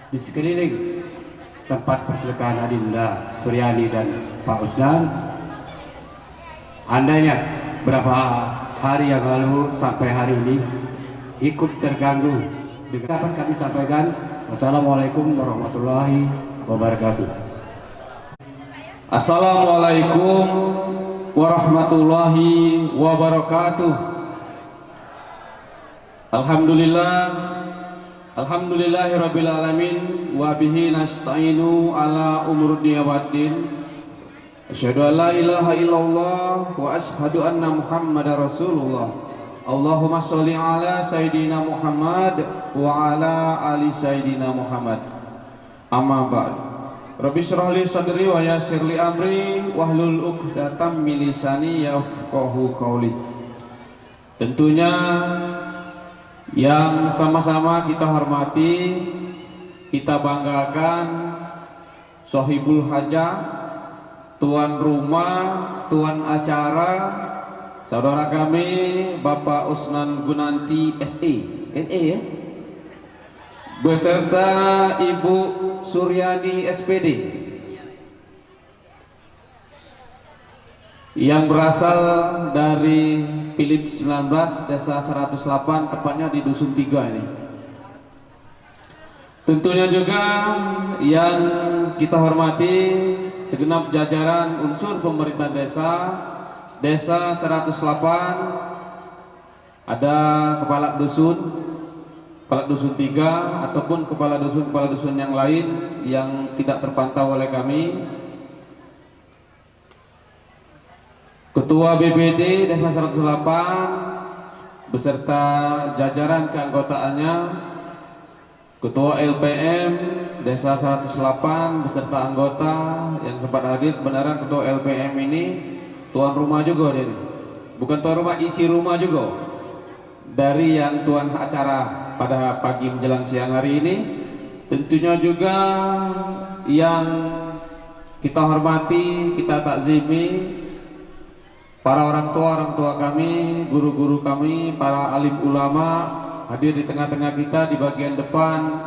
di sekeliling tempat perselekaan Adinda Suryani dan Pak Usnan. Anda ingat berapa hari yang lalu sampai hari ini ikut terganggu dengan dapat kami sampaikan. Wassalamualaikum warahmatullahi wabarakatuh. Assalamualaikum warahmatullahi wabarakatuh. Alhamdulillahirabbil alamin wa bihi nasta'inu ala umur dunya waddin. Asyhadu an la ilaha illallah wa asyhadu anna Muhammadar Rasulullah. Allahumma sholli ala sayidina Muhammad wa ala ali sayidina Muhammad. Amma ba'd. Rabbi shrah li sadri wa yassir li amri wahlul 'uqdatam min lisani yafqahu qawli. Tentunya yang sama-sama kita hormati, kita banggakan Sohibul Hajah, tuan rumah, tuan acara, saudara kami Bapak Usnan Gunanti SE ya, beserta Ibu Suryani SPD yang berasal dari Philip 19 Desa 108, tepatnya di Dusun 3 ini. Tentunya juga yang kita hormati segenap jajaran unsur pemerintah Desa 108, ada kepala dusun 3 ataupun kepala dusun yang lain yang tidak terpantau oleh kami. Ketua BPD Desa 108 beserta jajaran keanggotaannya, Ketua LPM Desa 108 beserta anggota yang sempat hadir. Beneran Ketua LPM ini tuan rumah juga dia, bukan tuan rumah, isi rumah juga dari yang tuan acara pada pagi menjelang siang hari ini. Tentunya juga yang kita hormati, kita takzimi para orang tua kami, guru-guru kami, para alim ulama hadir di tengah-tengah kita. Di bagian depan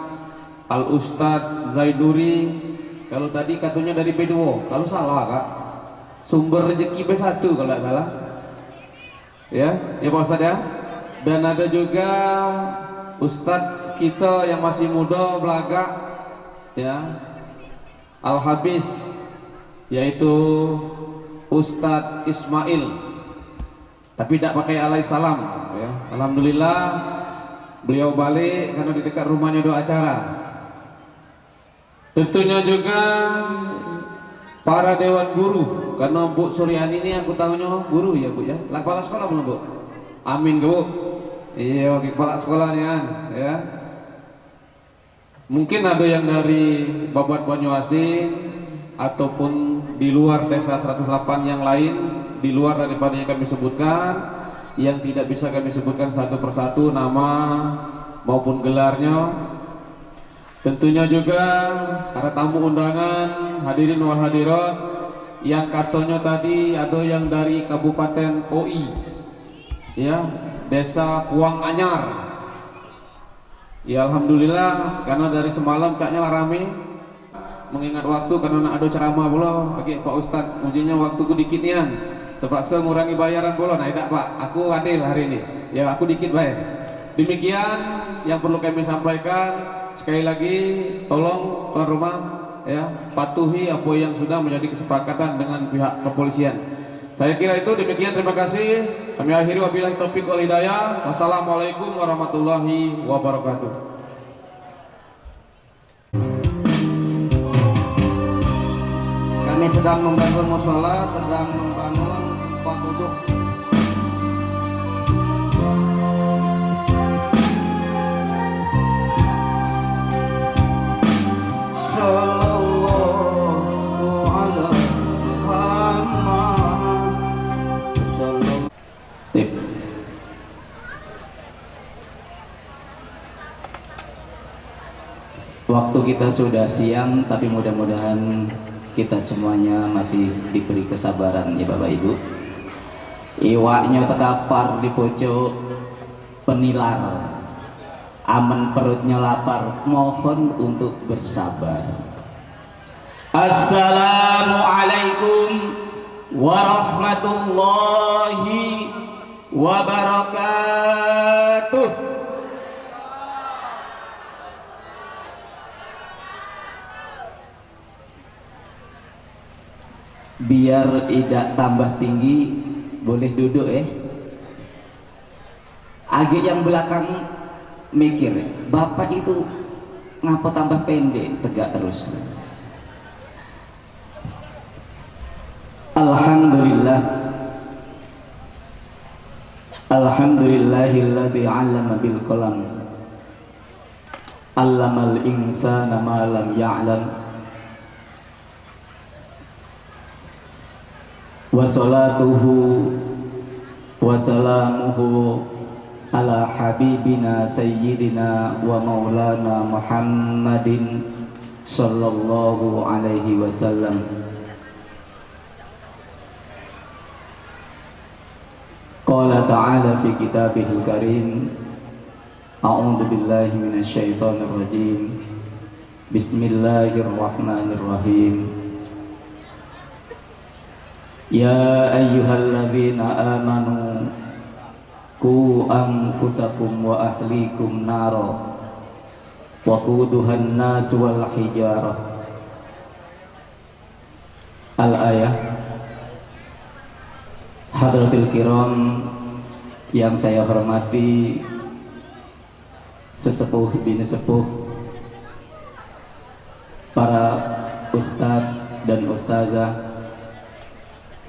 Al Ustadz Zaiduri, kalau tadi katanya dari B2, kalau salah Kak, sumber rezeki B1 kalau tidak salah ya Pak Ustadz ya. Dan ada juga Ustadz kita yang masih muda belaga ya, Al Habis, yaitu Ustadz Ismail, tapi tidak pakai alaihissalam ya. Alhamdulillah beliau balik karena di dekat rumahnya ada acara. Tentunya juga para dewan guru, karena Bu Suryani ini aku tahunya guru ya Bu ya. Kepala sekolah belum Bu? Amin Bu. Iya, kepala sekolah nih kan ya. Mungkin ada yang dari Babat Banyuasin ataupun di luar Desa 108 yang lain, di luar daripada yang kami sebutkan, yang tidak bisa kami sebutkan satu persatu nama maupun gelarnya. Tentunya juga para tamu undangan, hadirin wal hadirat, yang katanya tadi ada yang dari Kabupaten OI ya, Desa Kuang Anyar ya. Alhamdulillah, karena dari semalam caknya rame, mengingat waktu karena ada ceramah pula bagi Pak Ustadz, ujinya waktuku dikit nian, terpaksa ngurangi bayaran pula. Nah tidak Pak, aku adil hari ini ya, aku dikit bayar. Demikian yang perlu kami sampaikan. Sekali lagi tolong tuan rumah ya, patuhi apa yang sudah menjadi kesepakatan dengan pihak kepolisian. Saya kira itu demikian, terima kasih. Kami akhiri wabillahi taufik wal hidayah. Wassalamualaikum warahmatullahi wabarakatuh. Kami sedang membangun mushola, sedang membangun tempat duduk. Sallallahu ala Muhammad. Waktu kita sudah siang, tapi mudah-mudahan kita semuanya masih diberi kesabaran ya Bapak Ibu. Iwaknya terkapar di pojok penilar, aman perutnya lapar, mohon untuk bersabar. Assalamualaikum warahmatullahi wabarakatuh. Biar tidak tambah tinggi, boleh duduk ya. Agak yang belakang mikir, bapak itu ngapa tambah pendek, tegak terus. Alhamdulillah, alhamdulillahilladzi 'allama bil qalam, 'allamal insana ma lam ya'lam. Wa salatuhu wa salamuhu ala habibina sayyidina wa maulana Muhammadin sallallahu alaihi wasallam. Qala ta'ala fi kitabihil karim, a'udzu billahi minasy syaithanir rajim. Bismillahirrahmanirrahim. Ya ayyuhalladzina amanu qu anfusakum wa ahlikum nara wa quduhan nas wal hijarah. Al-ayah. Hadratil kiram yang saya hormati, sesepuh bini sepuh, para ustadz dan ustazah,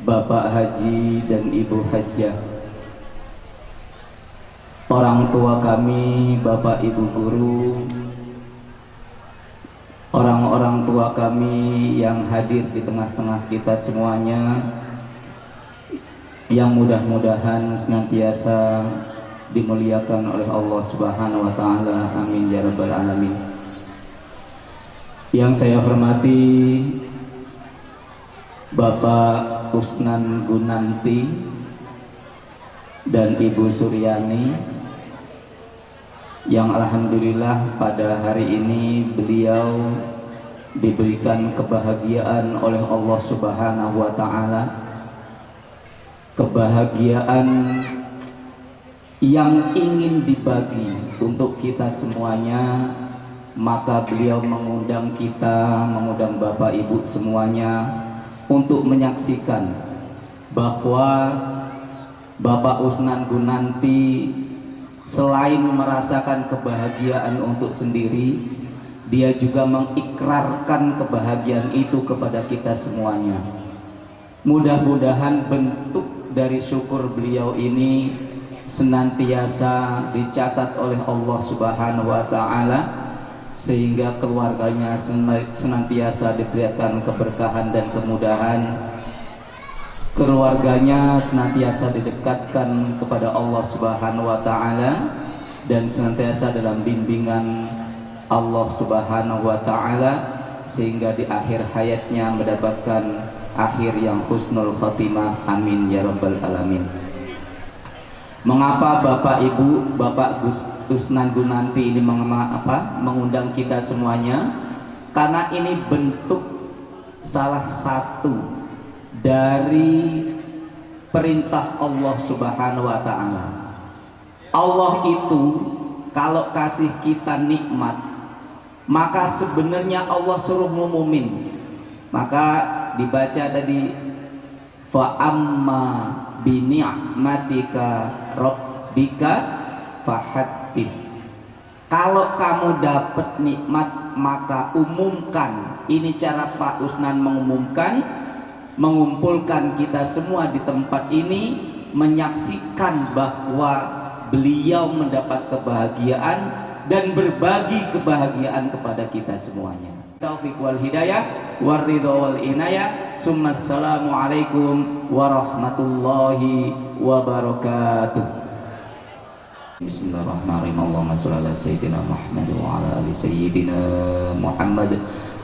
bapak haji dan ibu hajjah, orang tua kami, bapak ibu guru, orang-orang tua kami yang hadir di tengah-tengah kita semuanya, yang mudah-mudahan senantiasa dimuliakan oleh Allah Subhanahu wa taala. Amin ya rabbal alamin. Yang saya hormati Bapak Usnan Gunanti dan Ibu Suryani, yang alhamdulillah pada hari ini beliau diberikan kebahagiaan oleh Allah Subhanahu wa taala, kebahagiaan yang ingin dibagi untuk kita semuanya. Maka beliau mengundang kita, mengundang Bapak Ibu semuanya untuk menyaksikan bahwa Bapak Usnan Gunanti selain merasakan kebahagiaan untuk sendiri, dia juga mengikrarkan kebahagiaan itu kepada kita semuanya. Mudah-mudahan bentuk dari syukur beliau ini senantiasa dicatat oleh Allah Subhanahu wa taala, sehingga keluarganya senantiasa diberikan keberkahan dan kemudahan, keluarganya senantiasa didekatkan kepada Allah Subhanahu wa taala, dan senantiasa dalam bimbingan Allah Subhanahu wa taala, sehingga di akhir hayatnya mendapatkan akhir yang husnul khotimah. Amin ya rabbal alamin. Mengapa Bapak Ibu, Bapak Usnan Gunanti ini mengundang kita semuanya? Karena ini bentuk salah satu dari perintah Allah Subhanahu wa taala. Allah itu kalau kasih kita nikmat, maka sebenarnya Allah suruh ngumumin. Maka dibaca tadi, fa amma bi ni'matika rabbika fahaddits. Kalau kamu dapat nikmat maka umumkan. Ini cara Pak Usnan mengumumkan, mengumpulkan kita semua di tempat ini, menyaksikan bahwa beliau mendapat kebahagiaan dan berbagi kebahagiaan kepada kita semuanya. Taufiq wal hidayah waridho wal inayah. Assalamualaikum warahmatullahi wabarakatuh. Bismillahirrahmanirrahim. Allahumma sholli ala sayyidina Muhammad wa ala ali sayyidina Muhammad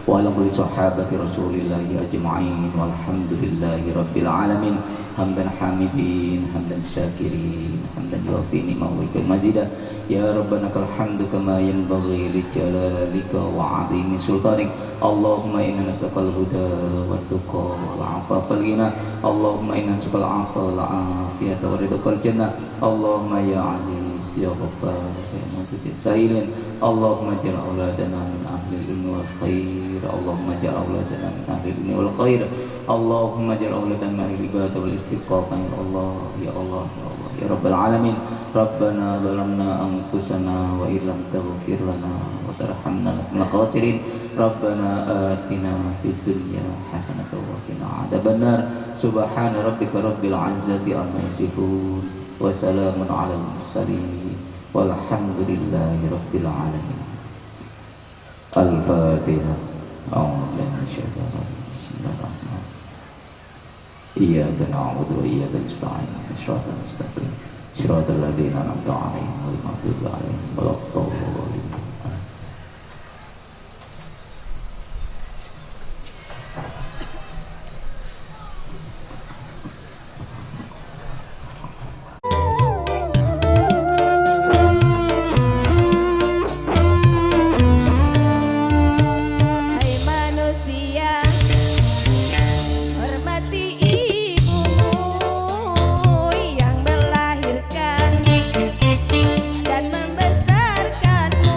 wa ala kulli sahabati rasulillahi ajma'in walhamdulillahi rabbil alamin. hamdan hamidin hamdan syakirin hamdan yuafi ni'mahu wa yakul majidah ya rabbana kal hamdu kama yanbaghi li jalalika wa 'azimi sultanik Allahumma inna nas'alukal huda wat tuqa wal 'afafa wal ghina Allahumma inna nas'alukal 'afwa wal 'afiyata wa ridhal jannah Allahumma ya aziz ya ghaffar ya mughithis sailin Allahumma ja'al auladana min ahli ilmi wal khair Allahumma ja'al auladana min ahli ilmi wal khair Allahumma ja'al auladana min ahli ibadah wal istiqamah ya Allah ya Allah ya Allah ya rabbal alamin Rabbana zalamna anfusana wa illam taghfir lana wa tarhamna lanakunanna khasirin Rabbana atina fid dunya hasanatan wa qina adzabannar subhana rabbika rabbil izzati amma yasifun wa salamun alal mursalin walhamdulillahi rabbil alamin. Al-Fatihah. A'udzu billahi minasyaitonir rajim. Bismillahirrahmanirrahim. Iyyaka na'budu wa iyyaka nasta'in. Shiratal mustaqim. Shiratal ladzina an'amta 'alaihim ghairil maghdubi 'alaihim waladdallin. Hai manusia, hormati ibumu yang melahirkan dan membesarkanmu.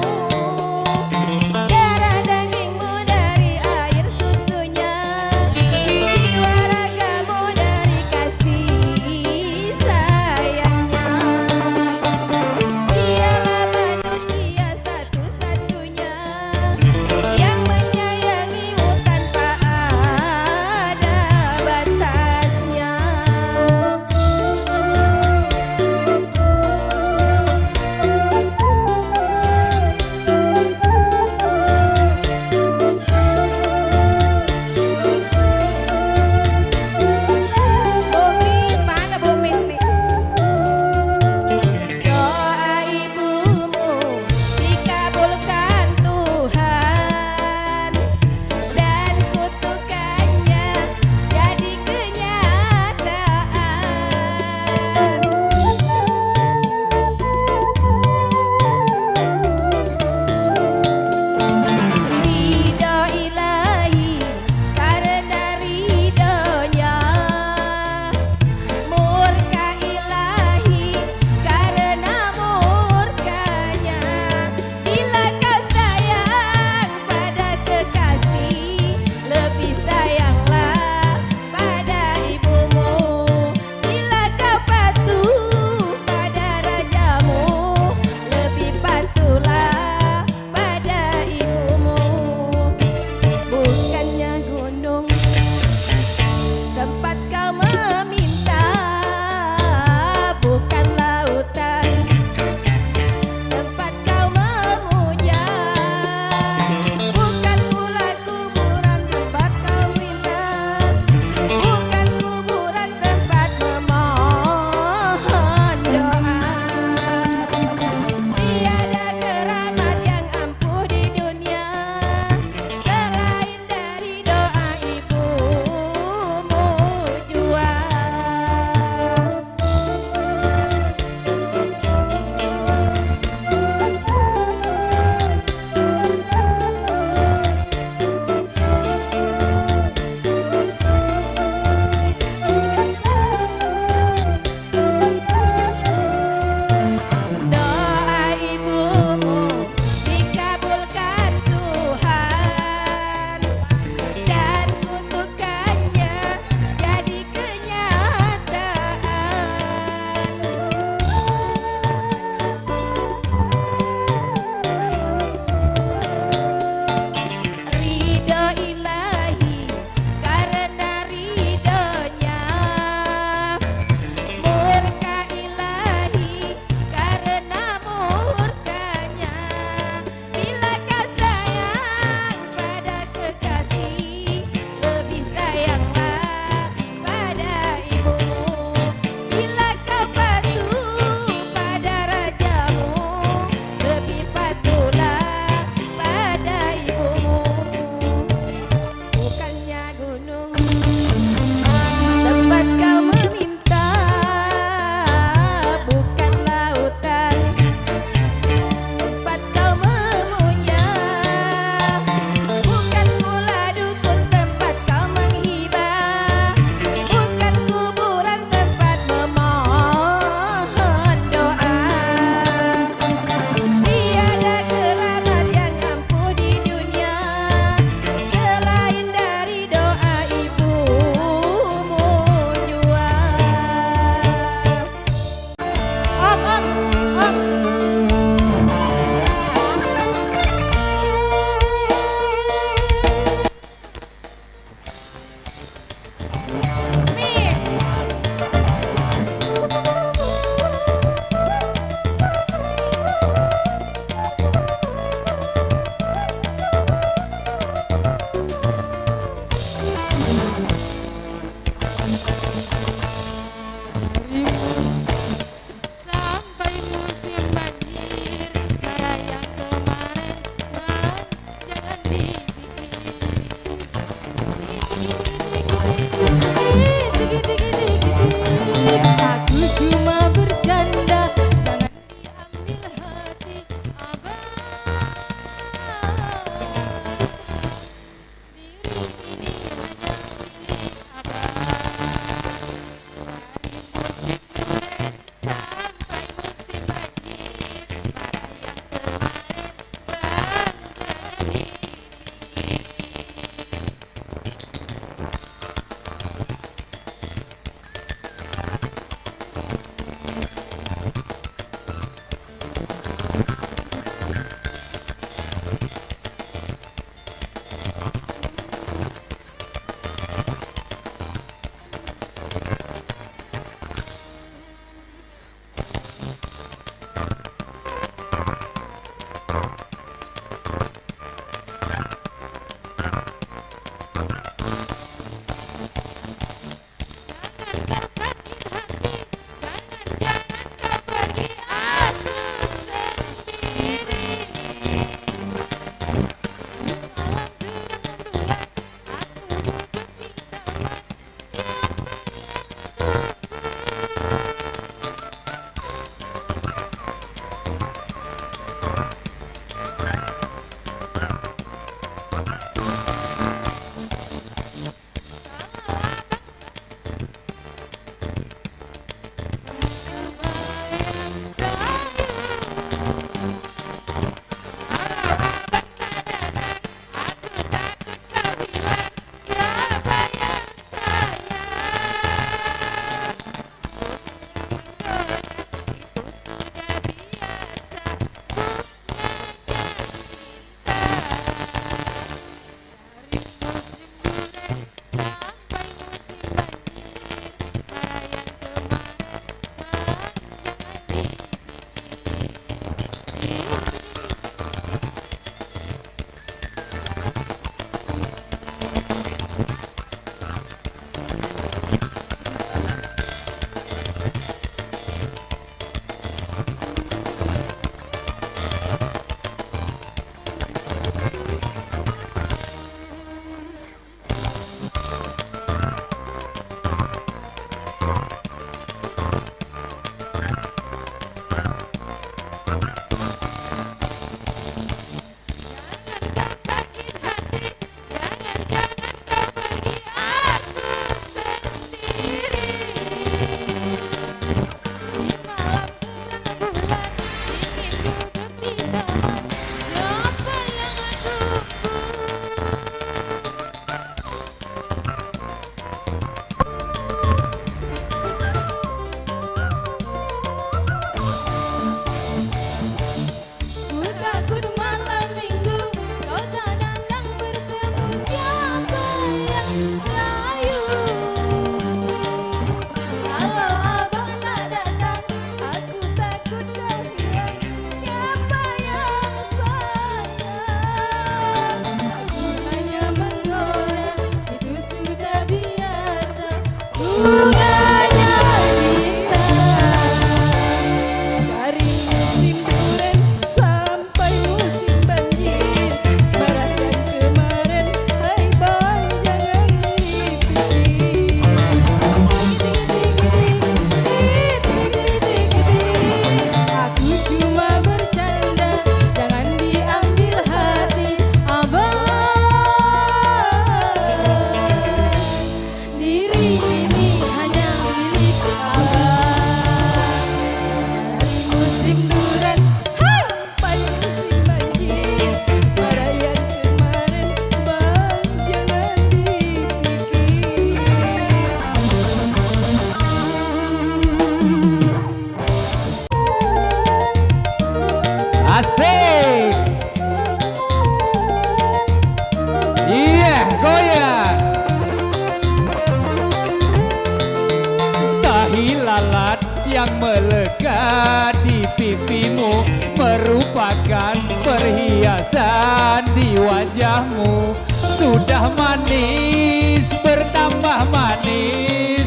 yang melekat di pipimu merupakan perhiasan di wajahmu. Sudah manis bertambah manis,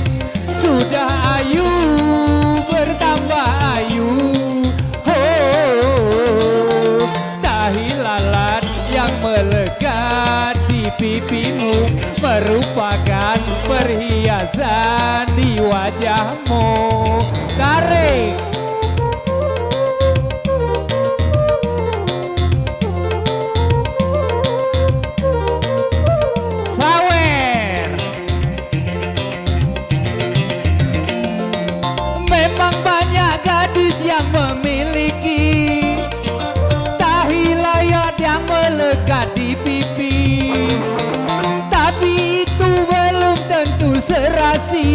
sudah ayu bertambah ayu. Oh, tahi lalat yang melekat di pipimu merupakan perhiasan di wajahmu. Tarik. Sawer. Memang banyak gadis yang memiliki tahi lalat yang melekat di pipi, tapi itu belum tentu serasi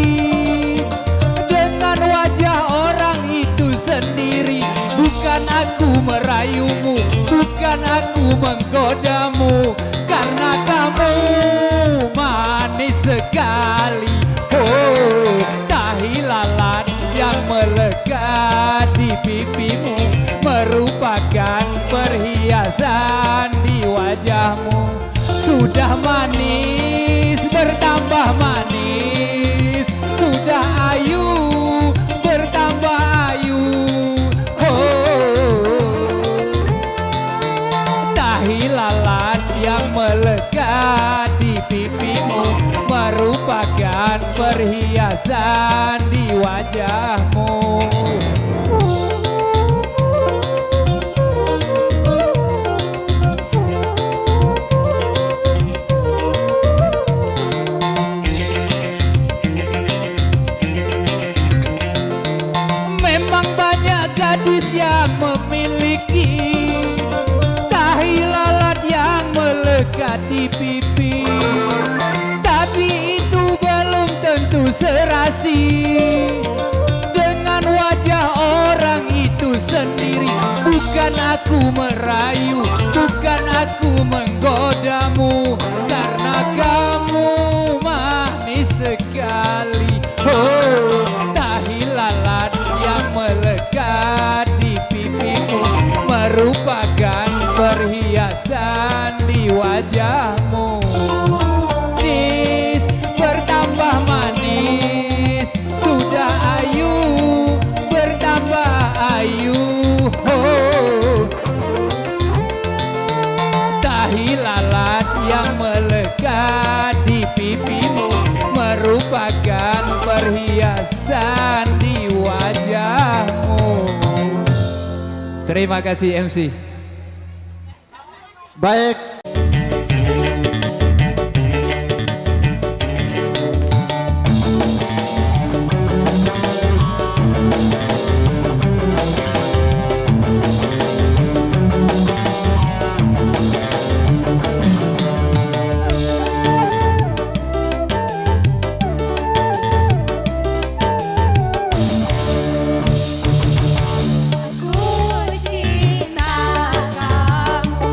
dengan wajah orang itu sendiri. Bukan aku merayumu, bukan aku menggodamu, karena kamu manis sekali. Oh, tahi lalat yang melekat di pipimu merupakan perhiasan di wajahmu. Sudah manis bertambah manis, sudah ayu bertambah ayu. Oh, tahi lalat yang melekat di pipimu merupakan perhiasan di wajahmu. Memang banyak gadis yang memiliki tahi lalat yang melekat di pipi, tapi itu belum tentu serasi dengan wajah orang itu sendiri. Bukan aku merayu, bukan aku menggodamu, karena kamu manis sekali. Oh, tahi lalat yang melekat di pipimu merupakan perhiasan di wajahmu. Manis bertambah manis, sudah ayu bertambah ayu. Oh, tahi lalat yang melekat di pipimu merupakan perhiasan di wajahmu. Terima kasih MC. Baik. Ku cinta kamu.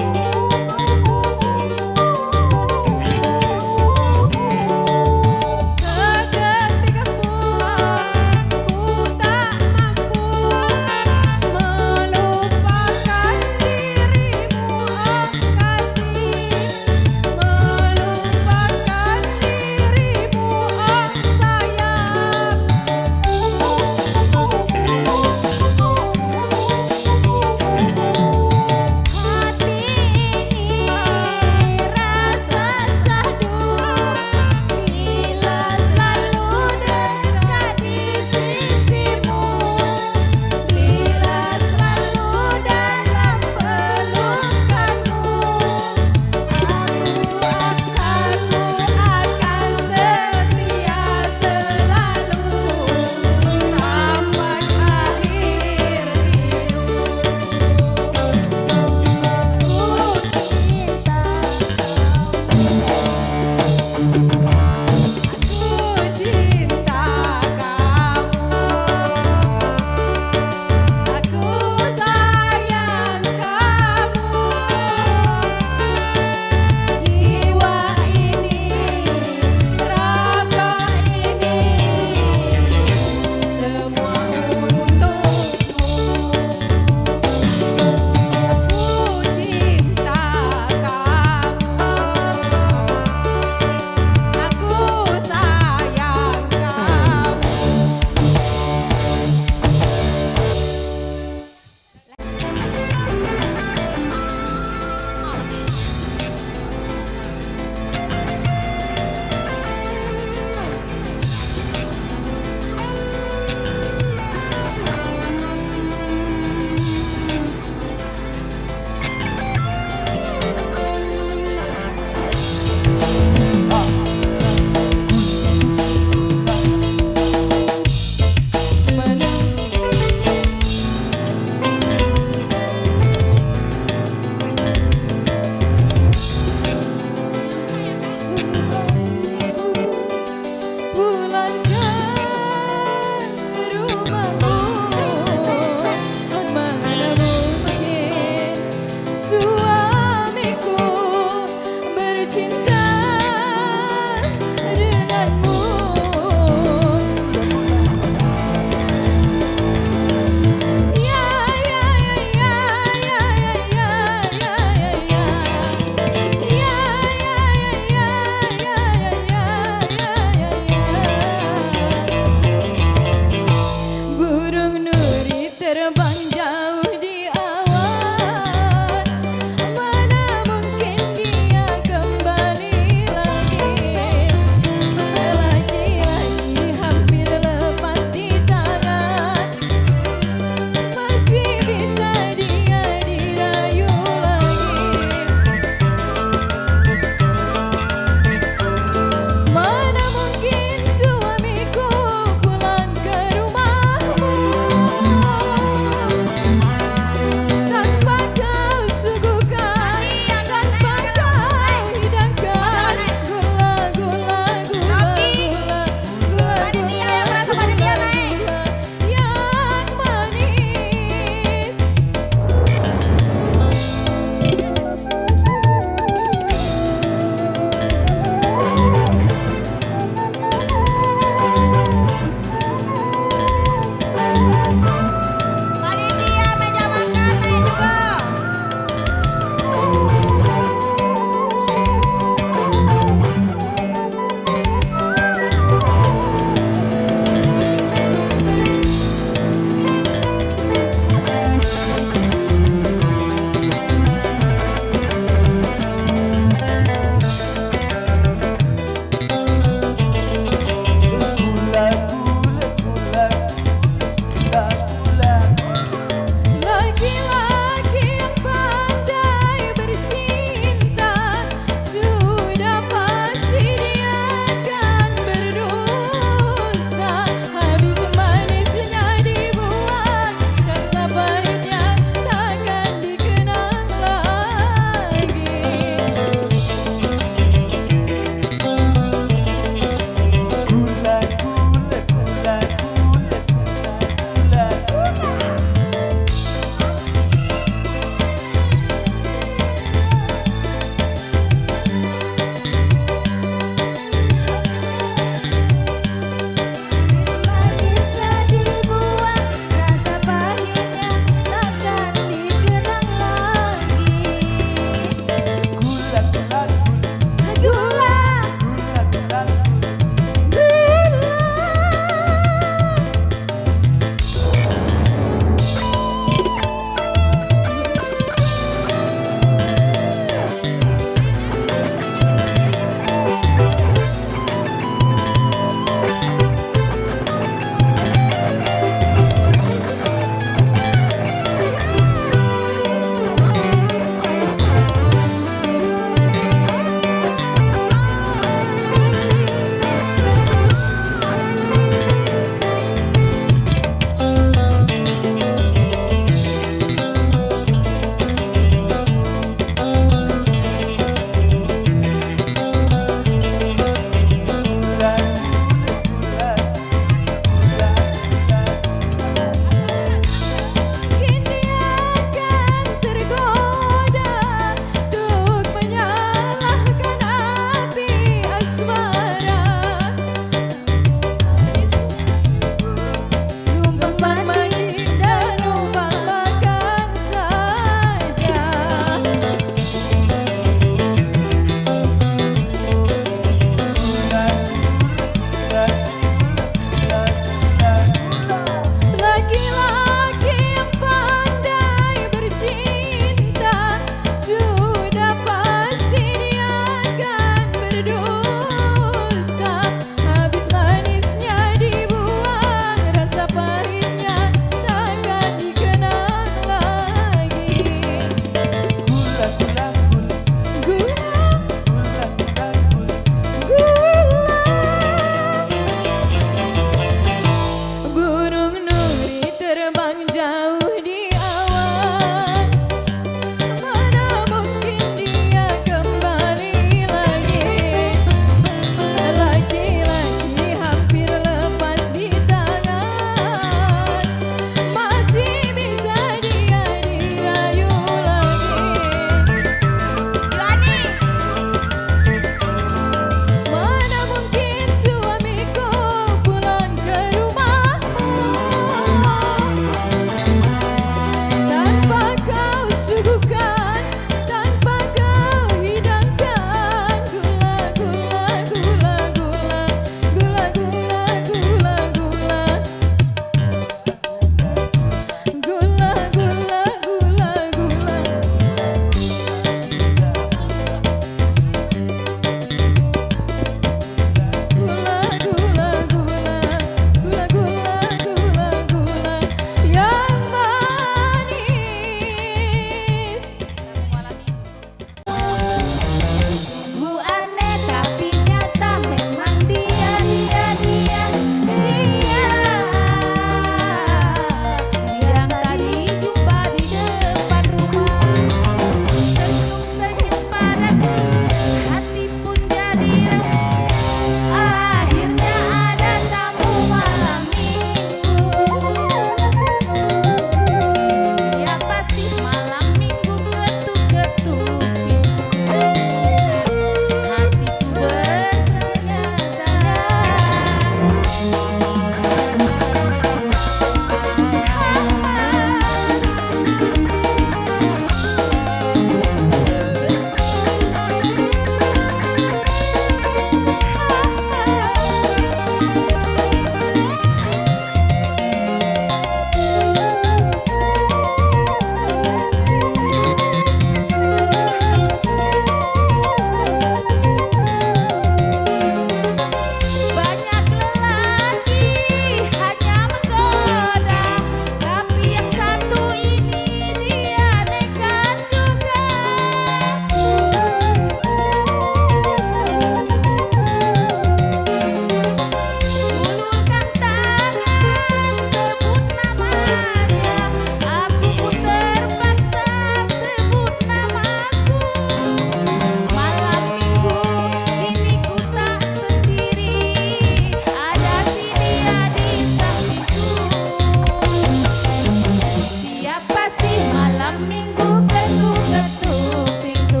Malam minggu ketuk-ketuk pintu,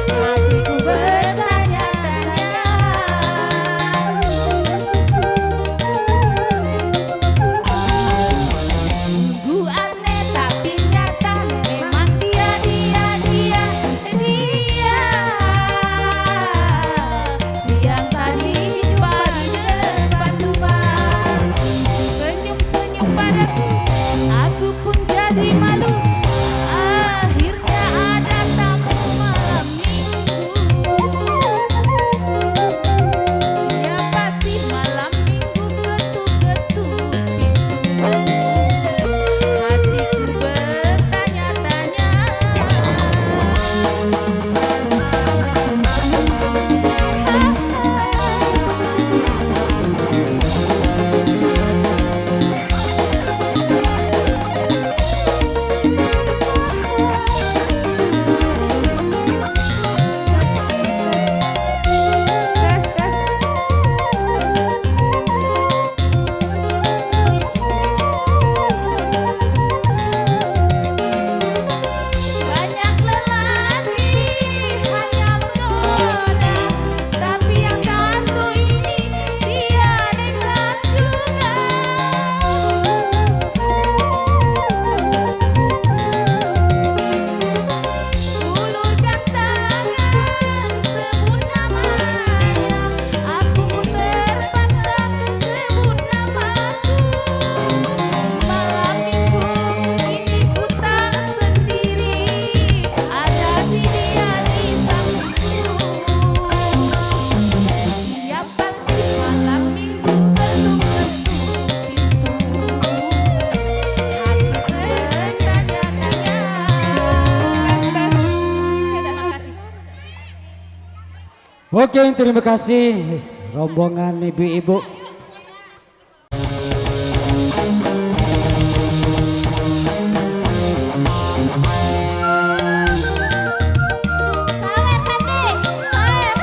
hatiku bertanya-tanya. Sungguh aneh tapi nyata, memang dia. Siang tadi jumpa di depan rumah, senyum-senyum padaku, aku pun jadi malu. Akhirnya ada tamu malam minggu. Siapa sih malam minggu ketuk-ketuk pintu? Hatiku bertanya-tanya. Banyak lelaki hanya menggoda, tapi yang satu ini dia nekat juga. Ulurkan tangan, sebut namanya, aku pun terpaksa sebut namaku. Malam minggu ini ku tak sendiri, ada si dia di sampingku. Siapa sih malam minggu ketuk-ketuk pintu? Hati bertanya-tanya. Terima kasih. Oke, terima kasih rombongan ibu-ibu. Sawer Pati, sawer.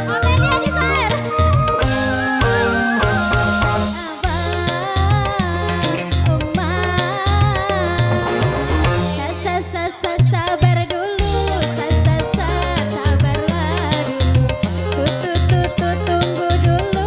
Amelia di sawer. Sabar dulu, sabarlah dulu. Tunggu dulu.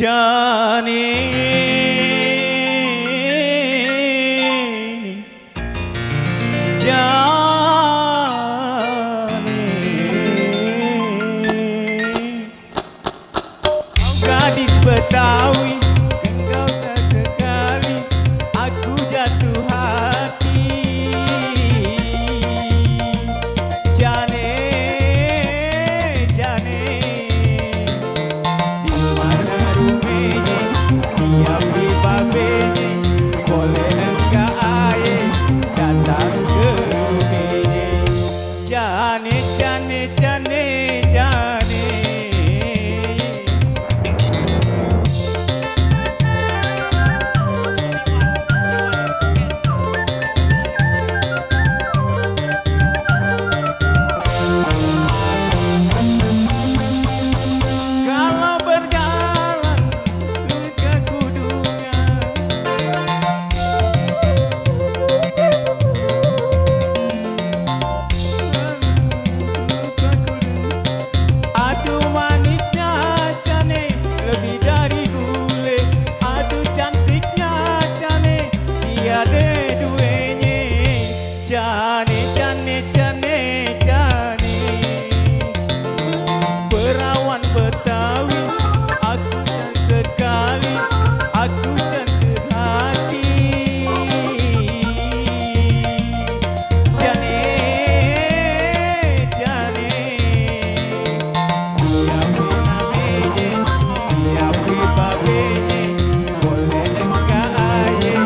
Jani kau gadis Betawi, engkau tak sekali aku jatuh hati. Jane, Jane, di mana rumahnya, siap di babenya, boleh enggak aye datang ke rumahnya. Jane, Jane, Jane, Jane. Kalau berjalan ke kudungan, aduh manisnya Jane lebih dari gulai, aduh cantiknya Jane tiada duanya. Jane, Jane, Jane, Jane, perawan Betawi, aku cantik sekali, aku cantik hati. Jane, Jane, siapa namanya, siapa babenya, boleh enggak aye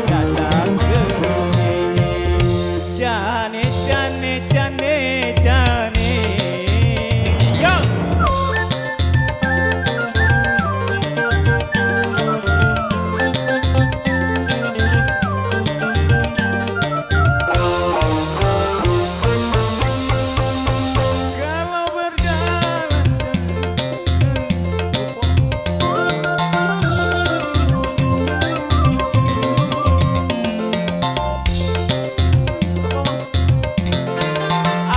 datang ke rumahnya. Jane, Jane, Jane, Jane, yo. Kalau berjalan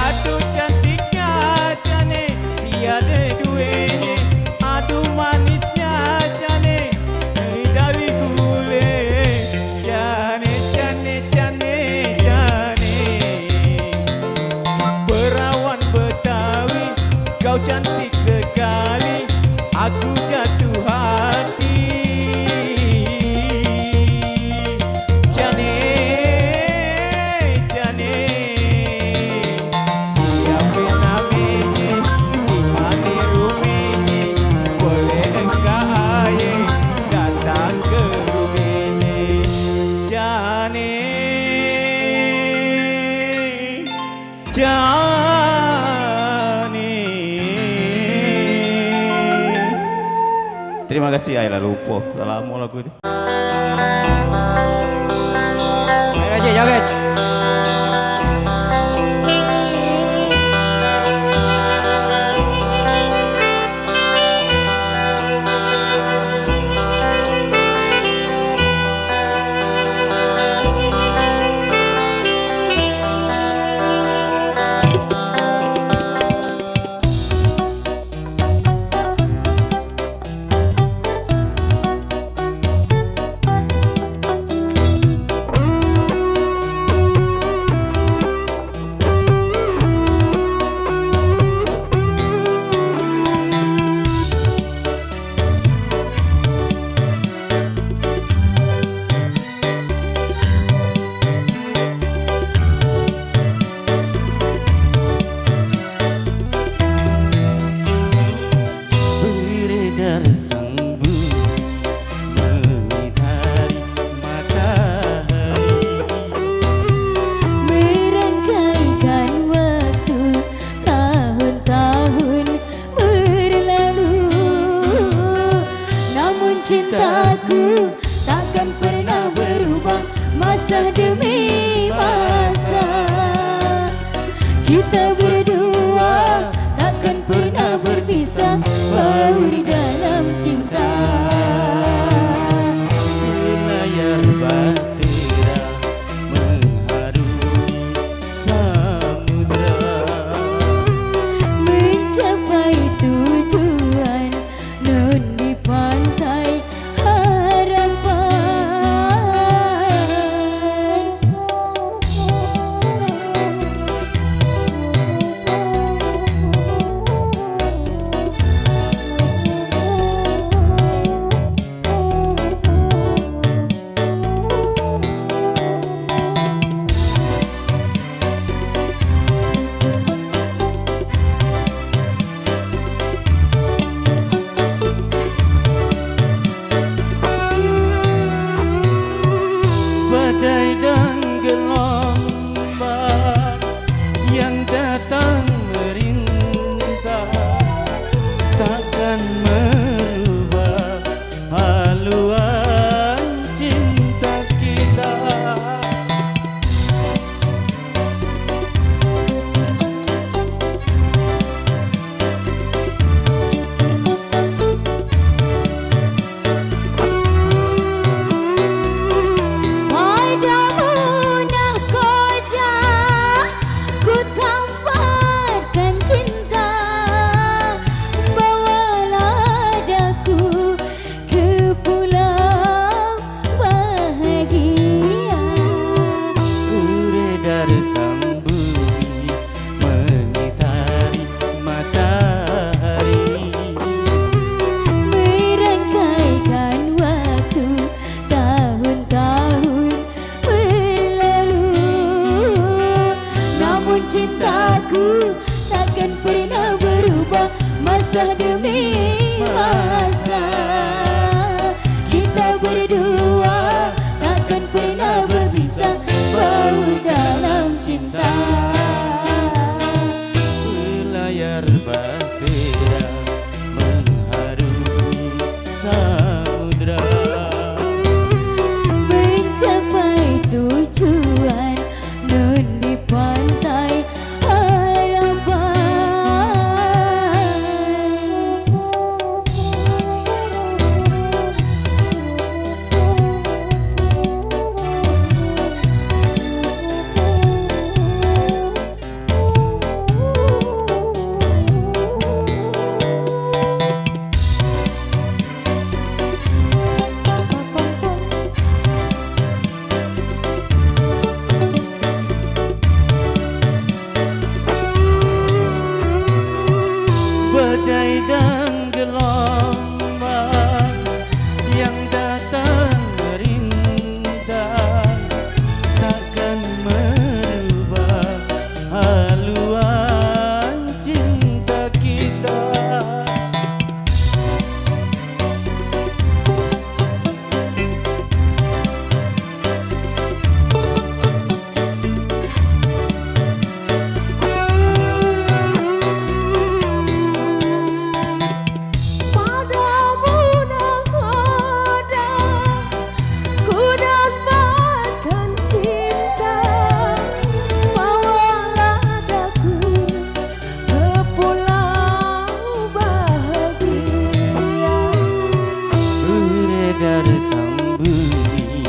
aduh cantiknya Jane tiada duanya, aduh manisnya Jane dari gulai. Jane, Jane, Jane, Jane, perawan Betawi, kau cantik sekali, aku jatuh hati. Jane, Jane, siapa namanya, di mana rumahnya, boleh enggak aye datang ke rumahnya. Jane, Jane. Terima kasih, Ayla lupa. Dah lama lagu ni. Ayo aja joget. Beredar sang bumi mengitari matahari, merangkaikan waktu tahun-tahun berlalu, namun cintaku takkan pernah berubah masa demi masa. Kita berdua takkan pernah berpisah, baur dalam cinta. layar bahtera mengharungi samudra, mencapai tujuan nun di pantai badai dan gelombang yang datang merintah takkan merubah haluan cinta kita. Cintaku takkan pernah berubah masa demi masa. Kita berdua takkan pernah berpisah baru dalam cinta. Layar bahtera mengharungi samudra mencapai tujuan nun di pantai harapan. badai dan gelombang yang datang merintah takkan merubah haluan cinta kita. Beredar sang bumi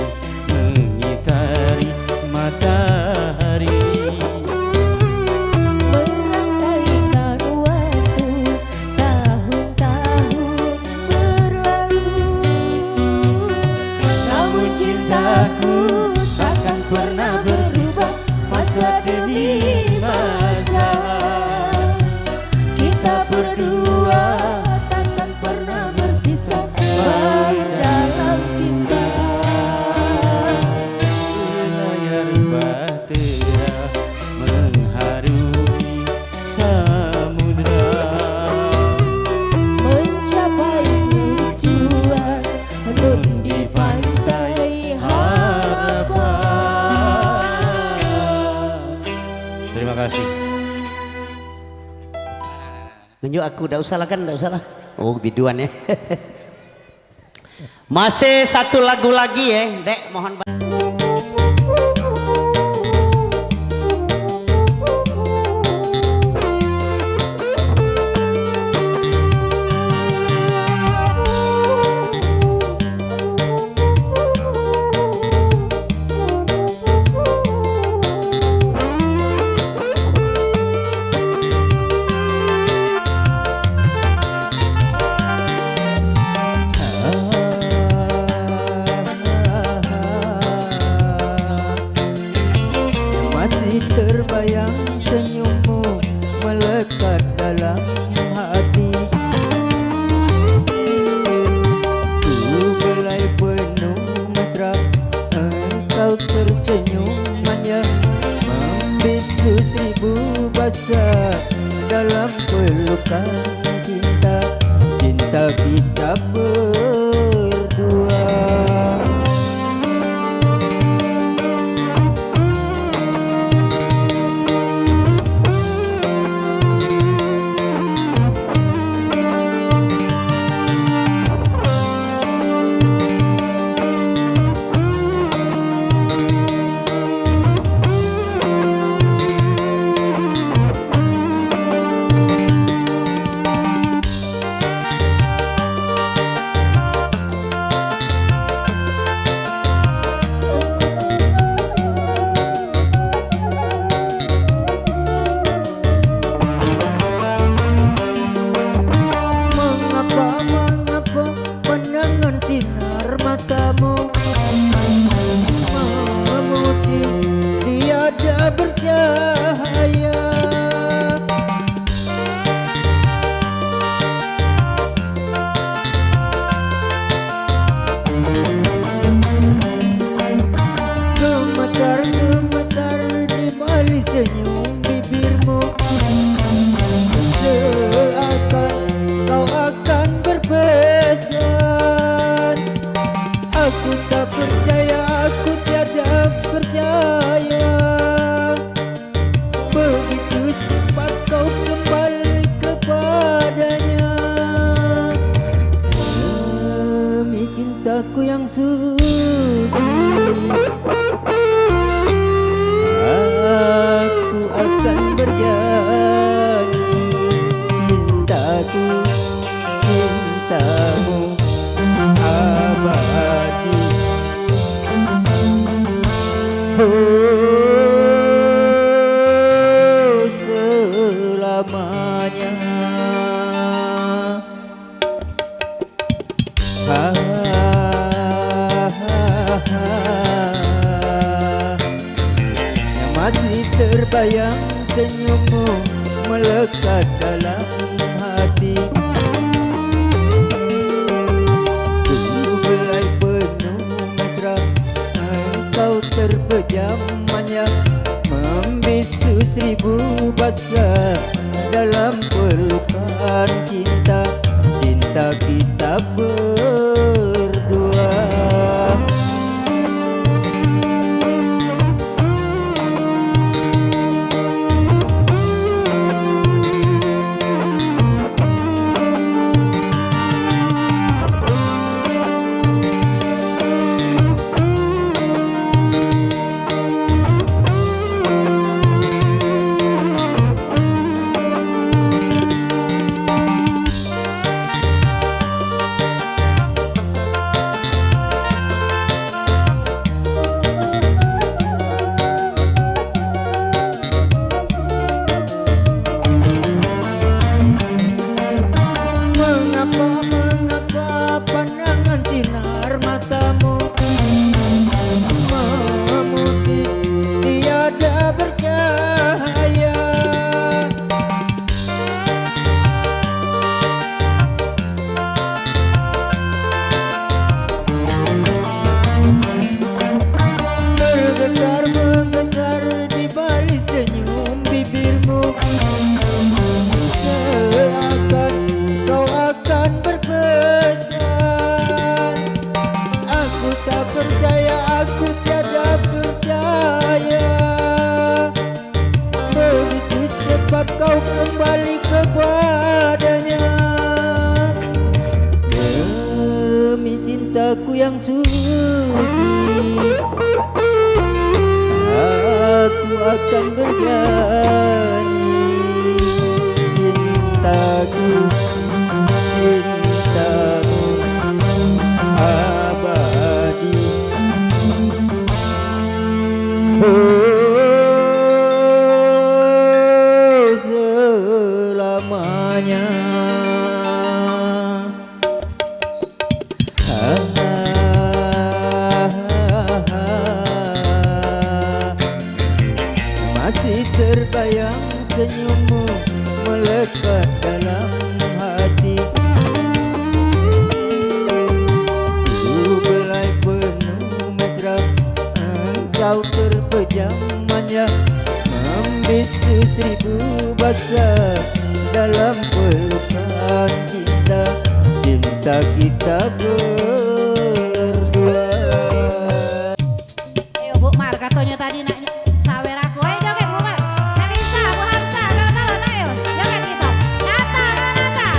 mengitari matahari Merangkaikan waktu tahun-tahun berlalu, namun cintaku takkan pernah berubah masa demi masa. Kita berdua takkan pernah berpisah baru dalam cinta. layar bahtera mengharungi samudra Mencapai tujuan nun di pantai harapan. Terima kasih. Nunjuk aku, tak usah lah kan, tak usah lah. Oh, biduan ya. Masih satu lagu lagi ya, Dek, mohon. Masih terbayang senyummu melekat dalam hati. Ku belai penuh mesra, engkau tersenyum manja, membisu seribu bahasa dalam pelukan cinta. Cinta kita berdua. bercahaya. Gemetar-gemetar di balik senyum bibirmu, seakan kau akan berpesan. Aku tak percaya, aku tiada percaya, begitu cepat kau kembali kepadanya. Demi cintaku yang suci, aku akan berjanji, cintaku, cintamu abadi. Oh, selamanya. Masih terbayang senyummu melekat dalam hati. Belai penuh mesra, engkau terpejam manja, membisu seribu bahasa dalam pelukan cinta, cinta kita berdua. Mengapa pandangan sinar matamu memutih tiada bercahaya? Bergetar-getar di balik senyum bibirmu, seakan kau akan berpesan. Aku tak percaya, aku tiada percaya, begitu cepat kau kembali kepadanya. Demi cintaku yang suci, aku akan berjanji, cintaku, cintamu abadi. Oh, selamanya. Masih terbayang senyummu melekat dalam hati. Belai penuh mesra, engkau terpejam manja, membisu seribu bahasa dalam pelukan cinta, cinta kita berdua. Ayo Bu Mar, katanya tadi nak sawer aku. Ayo joget Bu Mar. Narisa, Bu Hamsa, kalau-kalau ayo joget gitu. Nata, Nata.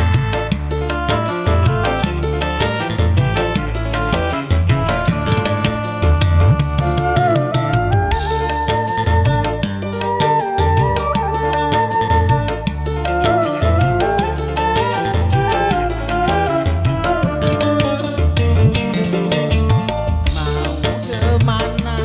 Mau kemana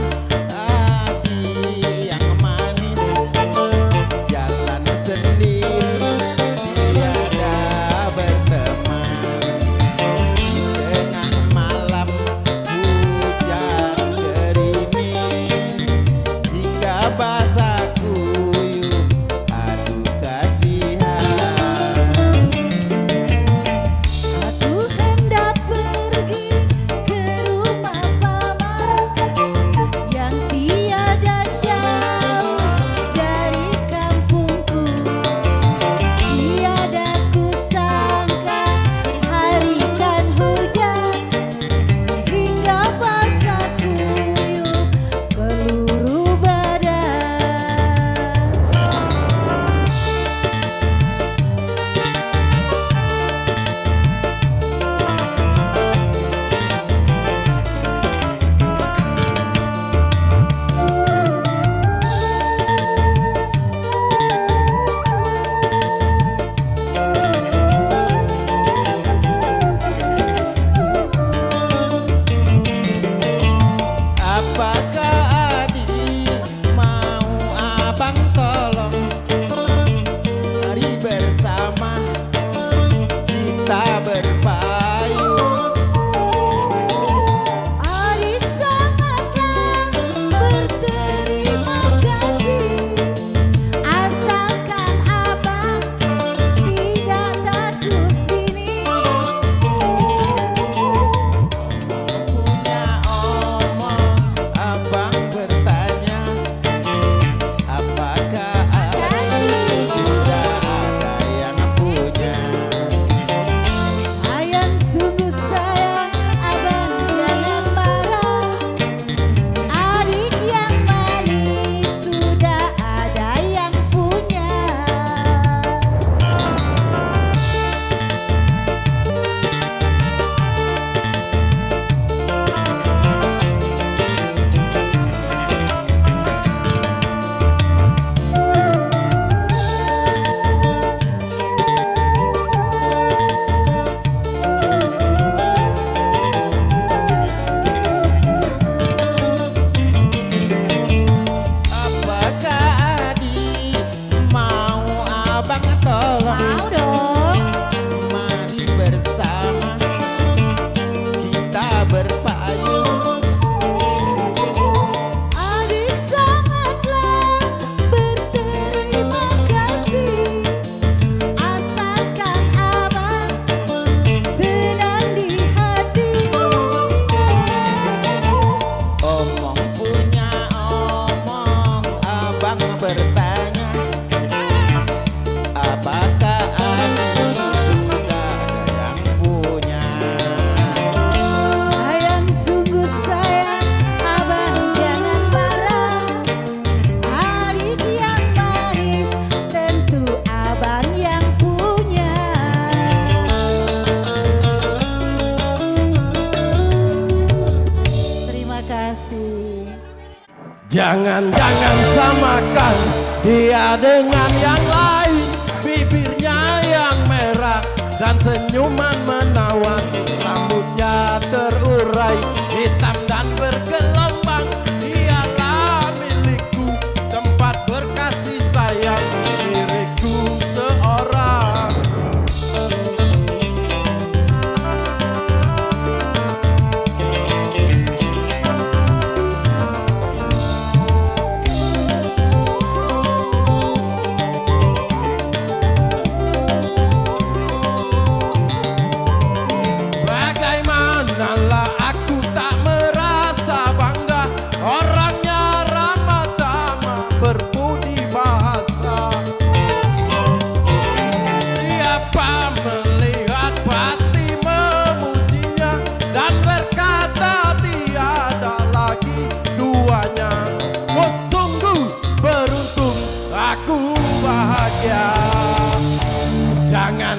Jangan samakan dia dengan yang lain. Bibirnya yang merah dan senyuman menawan, rambutnya terurai hitam dan bergelombang. Dialah milikku, tempat berkasih sayang, milikku seorang. Bagaimanalah aku tak merasa bangga, orangnya ramah tamah berbudi bahasa. Siapa melihat pasti memujinya dan berkata tiada lagi duanya. Oh sungguh beruntung, aku bahagia. Jangan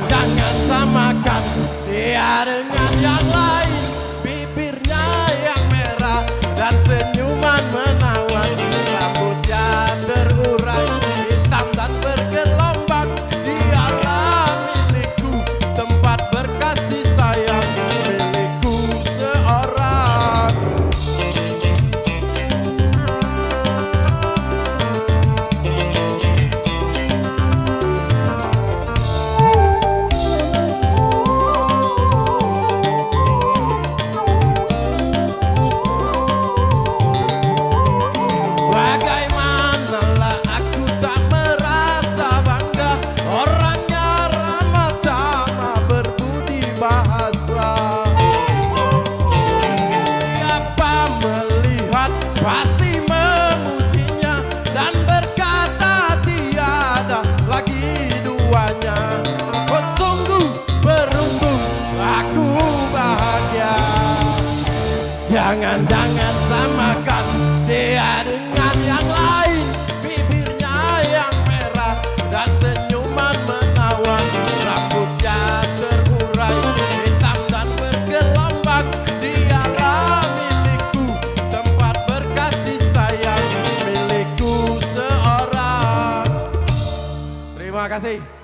samakan dia dengan yang lain. Bibirnya yang merah dan senyuman menawan, rambutnya terurai hitam dan bergelombang. Dialah milikku, tempat berkasih sayang, milikku seorang. Bagaimanalah aku tak merasa bangga, orangnya ramah tamah berbudi bahasa. Siapa melihat pasti memujinya dan berkata tiada lagi duanya. Oh sungguh beruntung, aku bahagia. Jangan samakan dia dengan yang lain. Bibirnya yang merah dan senyuman menawan, rambutnya terurai hitam dan bergelombang. Dialah milikku, tempat berkasih sayang, milikku seorang. Terima kasih.